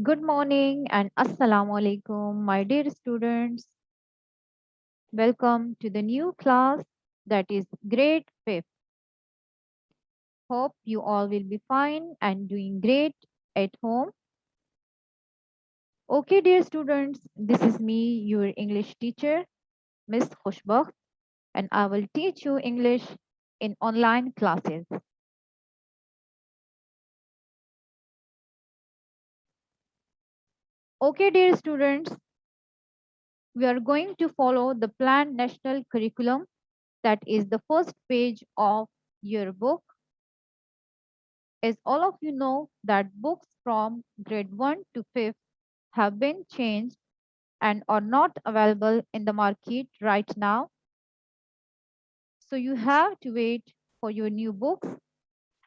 Good morning and Assalamu alaikum, my dear students. Welcome to the new class that is grade 5th. Hope you all will be fine and doing great at home. Okay, dear students, this is me, your English teacher, Miss Khushbakht, and I will teach you English in online classes. Okay, dear students, we are going to follow the planned national curriculum that is the first page of your book. As all of you know that books from grade 1 to 5th have been changed and are not available in the market right now. So you have to wait for your new books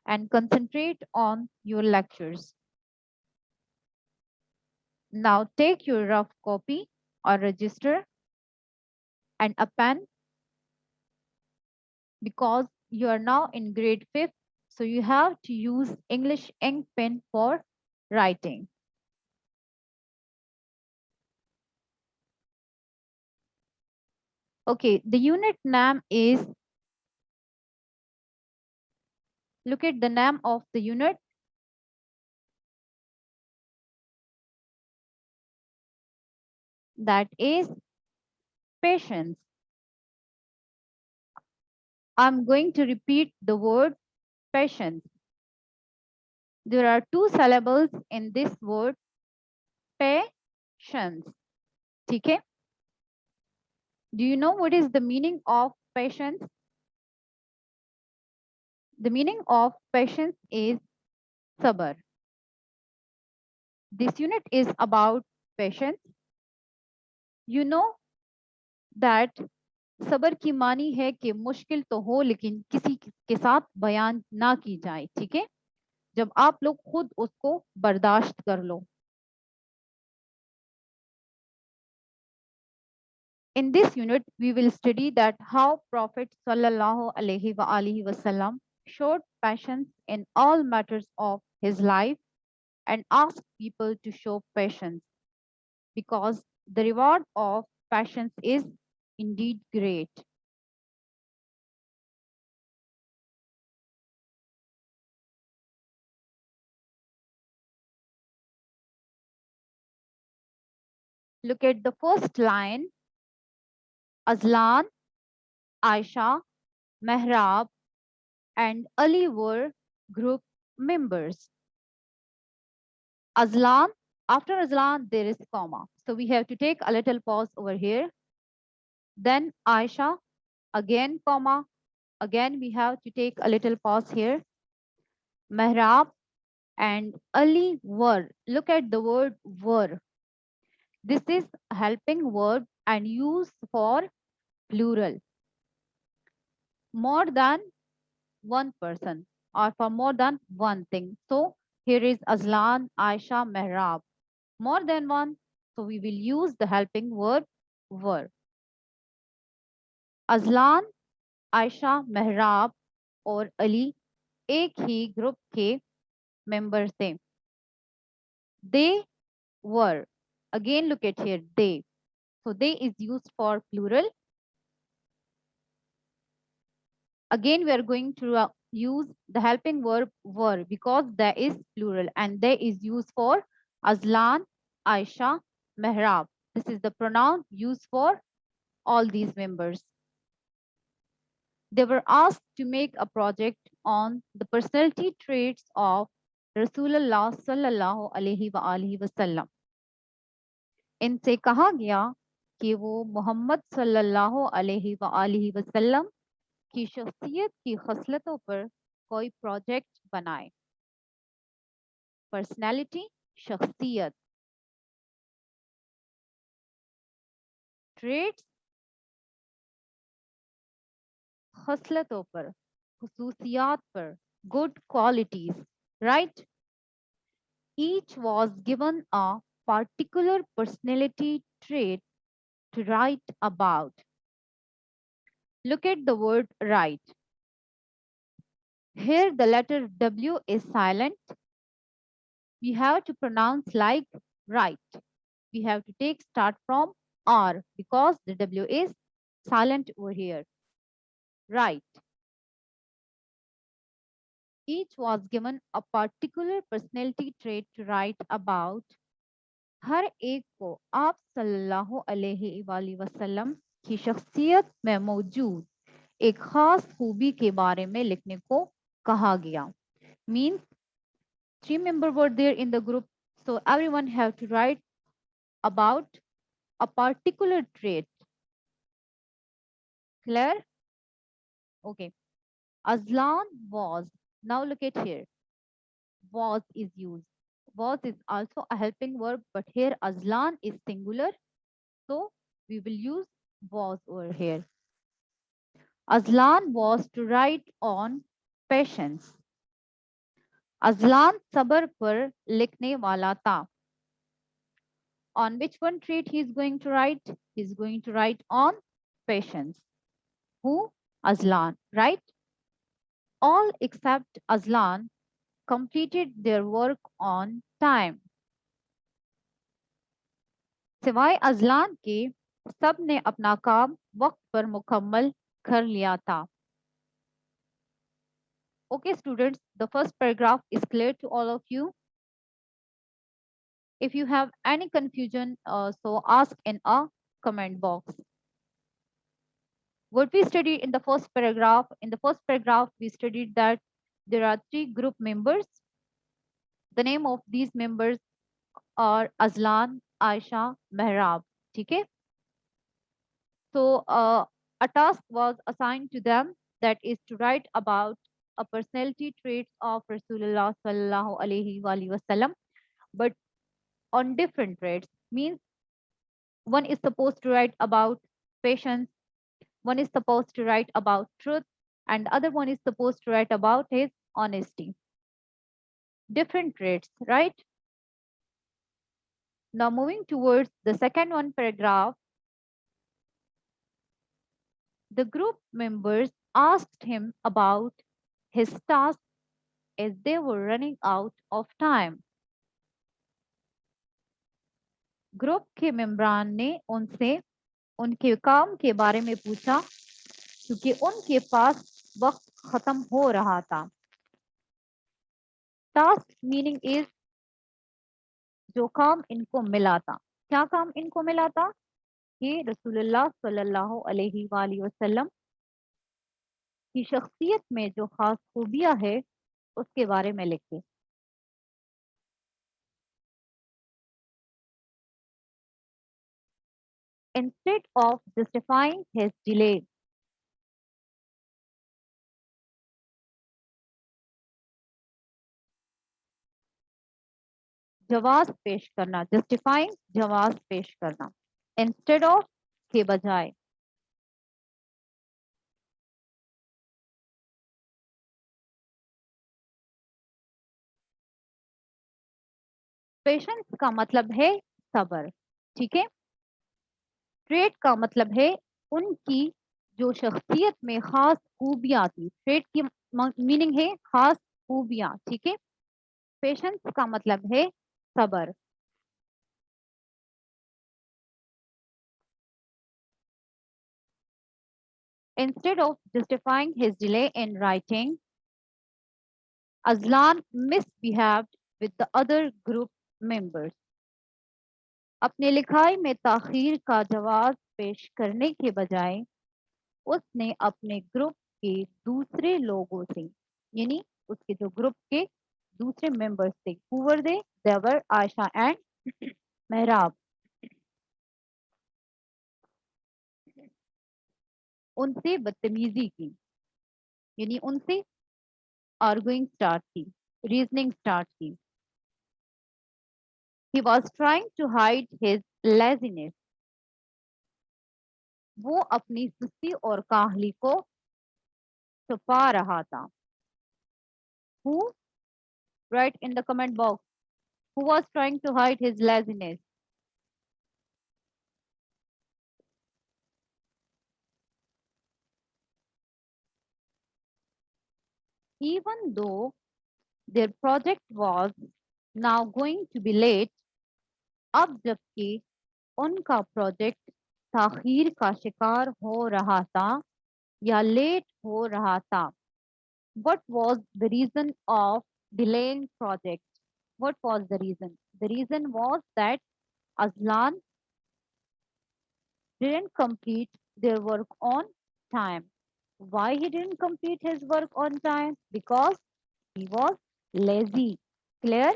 and concentrate on your lectures. Now take your rough copy or register and a pen because you are now in grade 5th. So you have to use English ink pen for writing. Okay, the unit name is, look at the name of the unit, that is patience. I'm going to repeat the word patience. There are two syllables in this word, patience. Okay? Do you know what is the meaning of patience? The meaning of patience is sabr. This unit is about patience. You know that सबर की मानी है कि मुश्किल तो हो लेकिन किसी के साथ बयान ना की जाए. ठीक है, जब आप लोग खुद उसको बर्दाश्त कर लो. In this unit, we will study that how Prophet sallallahu alaihi wasallam showed patience in all matters of his life and asked people to show patience because the reward of patience is indeed great. Look at the first line. Azlan, Aisha, Mehrab, and Ali were group members. Azlan, after Azlan, there is comma. So we have to take a little pause over here. Then Aisha, again comma, again we have to take a little pause here. Mehrab and Ali were. Look at the word were. This is a helping verb and used for plural. More than one person or for more than one thing. So here is Azlan, Aisha, Mehrab. More than one, so we will use the helping verb were. Azlan, Ayesha, मेहराब और अली एक ही group के member थे. They were. Again, look at here, they. So they is used for plural. Again, we are going to use the helping verb were because there is plural and they is used for Azlan, Aisha, Mehrab. This is the pronoun used for all these members. They were asked to make a project on the personality traits of Rasulullah sallallahu alaihi wasallam. इनसे कहा गया कि वो मोहम्मद सल्लल्लाहु अलैहि वसल्लम की शख्सियत की खसलतों पर कोई प्रोजेक्ट बनाए. पर्सनैलिटी, शख्सियत. ट्रेट्स, खसलतों पर, खसूसियात पर, good qualities. Right. Each was given a particular personality trait to write about. Look at the word write. Here the letter W is silent We have to pronounce like right. We have to take start from R because the W is silent over here. Right. Each was given a particular personality trait to write about. हर एक को आप सल्लल्लाहु अलैहि वसल्लम की शख्सियत में मौजूद एक खास खूबी के बारे में लिखने को कहा गया. Means 3 members were there in the group, so everyone have to write about a particular trait. Clear? Okay. Azlan was. Now look at here. Was is used. Was is also a helping verb, but here Azlan is singular, so we will use was over here. Azlan was to write on patience. Azlan sabr पर लिखने वाला था. On which one trait he is going to write? He is going to write on patience. Who? Azlan, right? All except Azlan completed their work on time. सिवाय Azlan के सब ने अपना काम वक्त पर मुकम्मल कर लिया था. Okay, students, the first paragraph is clear to all of you. If you have any confusion, so ask in a comment box. What we studied in the first paragraph, we studied that there are 3 group members. The name of these members are Azlan, Aisha, Mehrab. Okay? So a task was assigned to them, that is to write about a personality traits of Rasulullah sallallahu alaihi wasallam, but on different traits. Means one is supposed to write about patience, one is supposed to write about truth, and the other one is supposed to write about his honesty. Different traits, right? Now moving towards the second one paragraph, the group members asked him about his task as they were running out of time. Group के मेंबरान ने उनसे उनके काम के बारे में पूछा क्योंकि उनके पास वक्त खत्म हो रहा था. टास्क मीनिंग इज जो काम इनको मिला था. क्या काम इनको मिला था? कि रसूलुल्लाह सल्लल्लाहु अलैहि वसल्लम की शख्सियत में जो खास खूबियां है उसके बारे में लिखे. Instead of justifying his delay, जवाब पेश करना. जस्टिफाइंग जवाब पेश करना. इंस्टेड ऑफ के बजाय. पेशेंस का मतलब है सबर. ठीक है. ट्रेट का मतलब है उनकी जो शख्सियत में खास खूबियां थी. ट्रेट की मीनिंग है खास खूबियां. ठीक है. पेशेंस का मतलब है सबर. Instead of justifying his delay in writing, Azlan misbehaved with the other group members. अपने लिखाई में ताखीर का जवाब पेश करने के बजाय उसने अपने ग्रुप के दूसरे लोगों से, यानी उसके जो ग्रुप के दूसरे मेंबर्स थे, who were they? They were Ayesha and मेहराब. उनसे बदतमीजी की, यानी उनसे आर्गुइंग स्टार्ट की, रीजनिंग स्टार्ट की. He was trying to hide his laziness. वो अपनी सुस्ती और काहली को छुपा रहा था. Who? Write in the comment box. Who was trying to hide his laziness? Even though their project was Now going to be late. अब जबकि उनका प्रोजेक्ट ताखीर का शिकार हो रहा था या लेट हो रहा था. What was the reason of delaying project? What was the reason? The reason was that Aslan didn't complete their work on time. Why he didn't complete his work on time? Because he was lazy. Clear?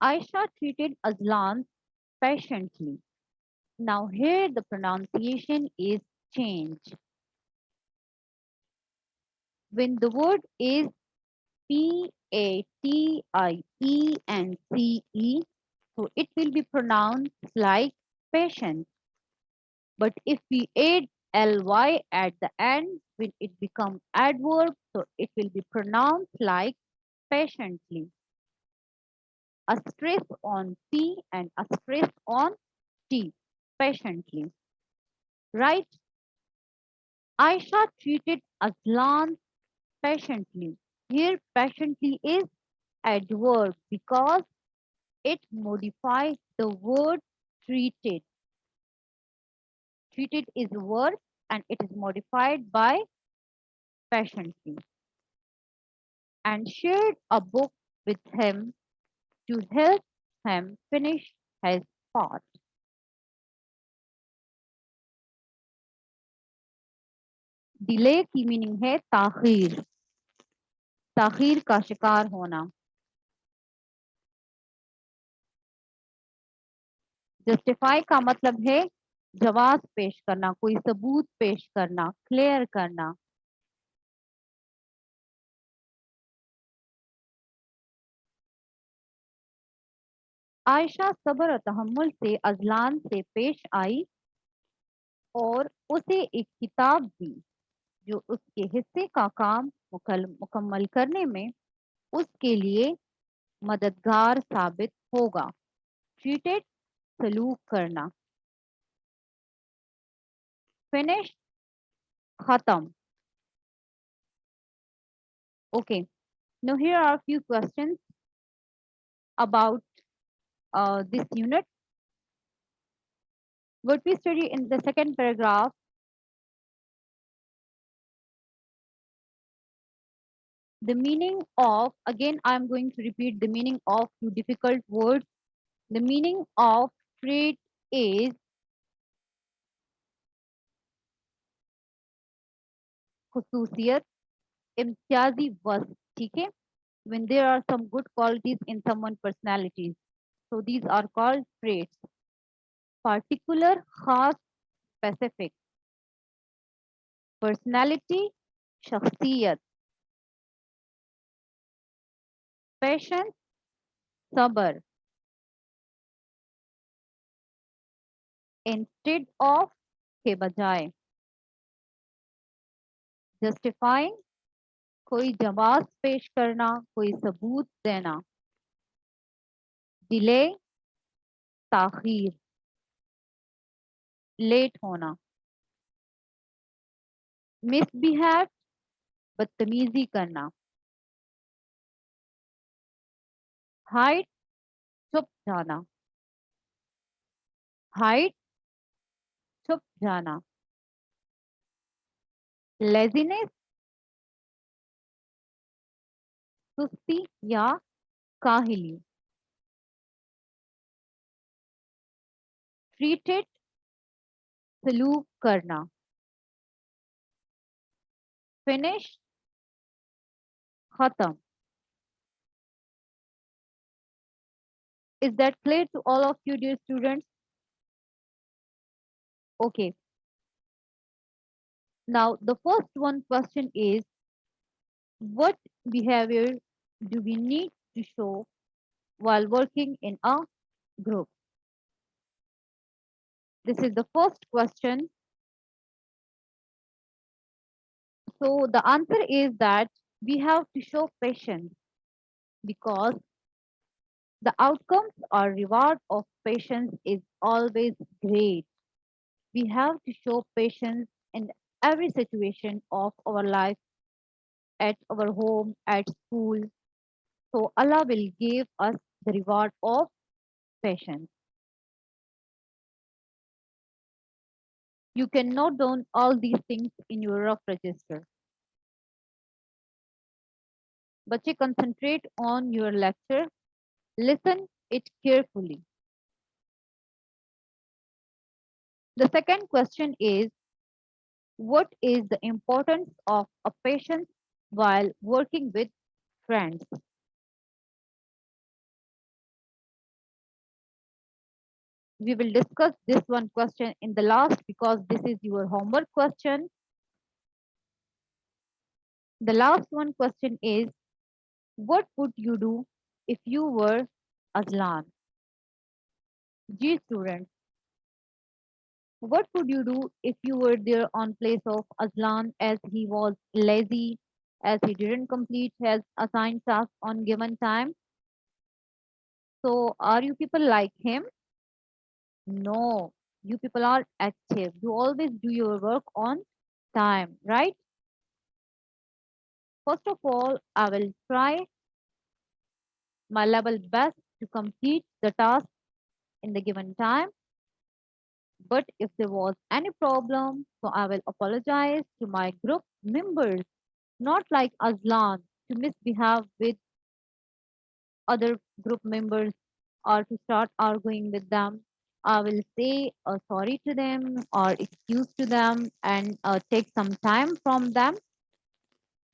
Aisha treated Aslan patiently. Now here the pronunciation is changed. When the word is Patience, so it will be pronounced like patient. But if we add ly at the end, when it becomes adverb, so it will be pronounced like patiently. A stress on P and a stress on T, patiently. Right? Aisha treated Aslan patiently. Here, patiently is adverb because it modifies the word treated. Treated is a verb and it is modified by patiently. And shared a book with him to help him finish his part. Delay की meaning है ताखीर. ताखीर का शिकार होना. Justify का मतलब है जवाब पेश करना, कोई सबूत पेश करना, क्लियर करना. आयशा सब्र और तहम्मुल से अजलान से पेश आई और उसे एक किताब दी जो उसके हिस्से का काम मुकम्मल करने में उसके लिए मददगार साबित होगा. ट्रीटेड सलूक करना. फिनिश खत्म. Okay, now here are a few questions about this unit. What we study in the second paragraph, the meaning of, again I am going to repeat the meaning of two difficult words. The meaning of trait is खुसूसियत, इम्तियाजी वस्त. ठीक है, when there are some good qualities in someone's personalities, so these are called traits. Particular, khas, specific. Personality, shakhsiyat. Patience, sabr. Instead of, के बजाय. Justifying, कोई जवाब पेश करना, कोई सबूत देना. Delay, ताखीर, लेट होना. Misbehave, बदतमीजी करना. Hide, छुप जाना. Hide, छुप जाना. Laziness, सुस्ती या काहिली. Treated, सलूक करना. Finish, खत्म. Is that clear to all of you, dear students? Okay. Now, the first one question is, what behavior do we need to show while working in a group? This is the first question. So the answer is that we have to show patience because the outcomes or reward of patience is always great. We have to show patience in every situation of our life, at our home, at school. So Allah will give us the reward of patience. You can note down all these things in your rough register. Bache, concentrate on your lecture. Listen it carefully. The second question is, what is the importance of a patience while working with friends? We will discuss this one question in the last because this is your homework question. The last one question is, what would you do if you were Aslan? G students, what would you do if you were there on place of Aslan as he was lazy, as he didn't complete his assigned task on given time? So are you people like him? No, you people are active. You always do your work on time, right? First of all, I will try my level best to complete the task in the given time. But if there was any problem, so I will apologize to my group members, not like Aslan to misbehave with other group members or to start arguing with them. I will say sorry to them or excuse to them and take some time from them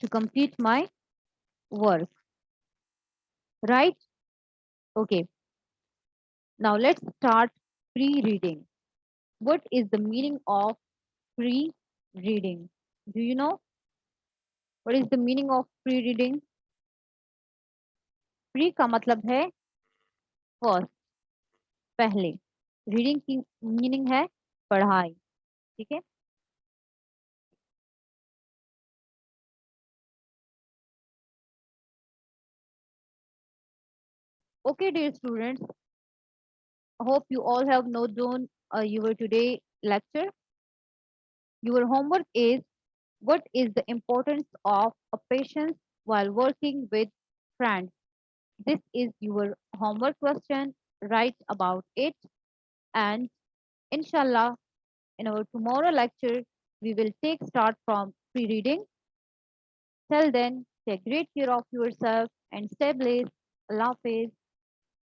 to complete my work. Right? Okay. Now let's start pre-reading. What is the meaning of pre-reading? Do you know what is the meaning of pre-reading? Pre का मतलब है first, पहले. Reading की meaning है पढ़ाई. ठीक है. Okay, dear students, I hope you all have noted down your today lecture. Your homework is, what is the importance of a patience while working with friends? This is your homework question. Write about it, and inshallah, in our tomorrow lecture, we will take start from pre-reading. Till then, take great care of yourself and stay blessed. Allah Hafiz.